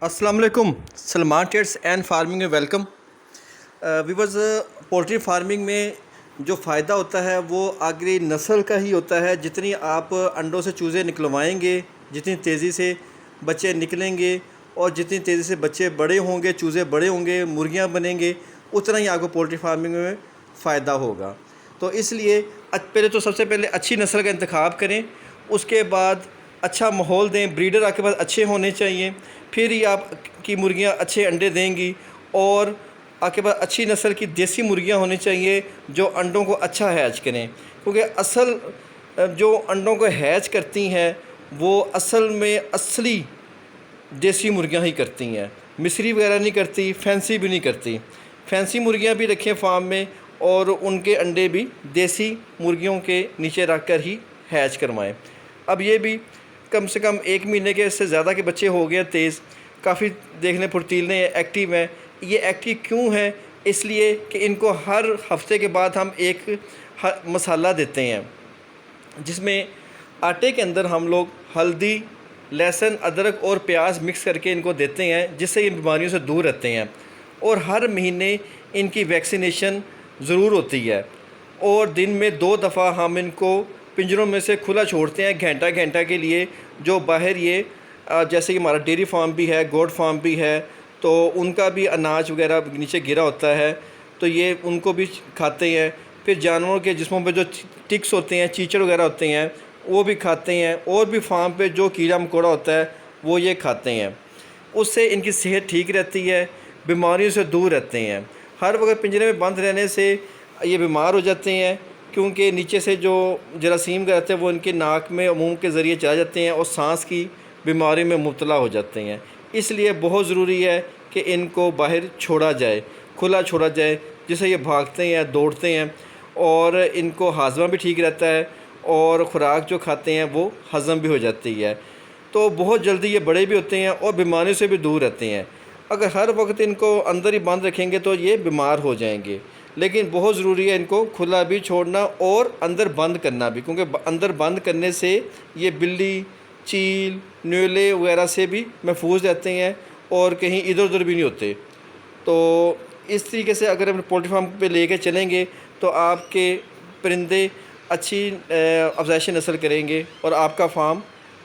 अस्सलाम वालेकुम। Salman trades and farming में वेलकम। वीवर्स, पोल्ट्री फार्मिंग में जो फ़ायदा होता है वो आगे नस्ल का ही होता है। जितनी आप अंडों से चूज़े निकलवाएंगे, जितनी तेज़ी से बच्चे निकलेंगे और जितनी तेज़ी से बच्चे बड़े होंगे, चूज़े बड़े होंगे, मुर्गियां बनेंगे, उतना ही आपको पोल्ट्री फार्मिंग में फ़ायदा होगा। तो इसलिए पहले तो सबसे पहले अच्छी नस्ल का इंतखाब करें, उसके बाद अच्छा माहौल दें, ब्रीडर आपके पास अच्छे होने चाहिए, फिर ही आपकी मुर्गियां अच्छे अंडे देंगी। और आपके पास अच्छी नस्ल की देसी मुर्गियां होनी चाहिए जो अंडों को अच्छा हैच करें, क्योंकि असल जो अंडों को हैच करती हैं वो असल में असली देसी मुर्गियां ही करती हैं, मिस्री वगैरह नहीं करती, फैंसी भी नहीं करती। फैंसी मुर्गियां भी रखें फार्म में और उनके अंडे भी देसी मुर्गियों के नीचे रख कर ही हैच करवाएं। अब ये भी कम से कम 1 महीने के से ज़्यादा के बच्चे हो गए तेज़, काफ़ी देखने फुर्तीले एक्टिव हैं। ये एक्टिव क्यों हैं? इसलिए कि इनको हर हफ्ते के बाद हम एक मसाला देते हैं जिसमें आटे के अंदर हम लोग हल्दी, लहसुन, अदरक और प्याज मिक्स करके इनको देते हैं, जिससे ये बीमारियों से दूर रहते हैं। और हर महीने इनकी वैक्सीनेशन ज़रूर होती है और दिन में 2 दफ़ा हम इनको पिंजरों में से खुला छोड़ते हैं घंटा घंटा के लिए। जो बाहर ये जैसे कि हमारा डेयरी फार्म भी है, गोट फार्म भी है, तो उनका भी अनाज वगैरह नीचे गिरा होता है, तो ये उनको भी खाते हैं। फिर जानवरों के जिस्मों पे जो टिक्स होते हैं, चीचड़ वगैरह होते हैं, वो भी खाते हैं। और भी फार्म पे जो कीड़ा मकोड़ा होता है वो ये खाते हैं। उससे इनकी सेहत ठीक रहती है, बीमारियों से दूर रहते हैं। हर वक्त पिंजरे में बंद रहने से ये बीमार हो जाते हैं, क्योंकि नीचे से जो जरासीम रहते हैं वो इनके नाक में, मुंह के ज़रिए चला जाते हैं और सांस की बीमारी में मुब्तला हो जाते हैं। इसलिए बहुत ज़रूरी है कि इनको बाहर छोड़ा जाए, खुला छोड़ा जाए, जिससे ये भागते हैं, दौड़ते हैं और इनको हाजमा भी ठीक रहता है और ख़ुराक जो खाते हैं वो हज़म भी हो जाती है। तो बहुत जल्दी ये बड़े भी होते हैं और बीमारियों से भी दूर रहते हैं। अगर हर वक्त इनको अंदर ही बंद रखेंगे तो ये बीमार हो जाएंगे। लेकिन बहुत ज़रूरी है इनको खुला भी छोड़ना और अंदर बंद करना भी, क्योंकि अंदर बंद करने से ये बिल्ली, चील, न्योले वगैरह से भी महफूज रहते हैं और कहीं इधर उधर भी नहीं होते। तो इस तरीके से अगर हम पोल्ट्री फार्म पे लेके चलेंगे तो आपके परिंदे अच्छी अफज़ाइश नस्ल करेंगे और आपका फार्म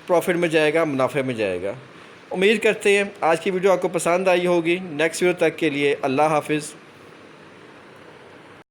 प्रॉफिट में जाएगा, मुनाफे में जाएगा। उम्मीद करते हैं आज की वीडियो आपको पसंद आई होगी। नेक्स्ट वीडियो तक के लिए अल्लाह हाफ़िज़।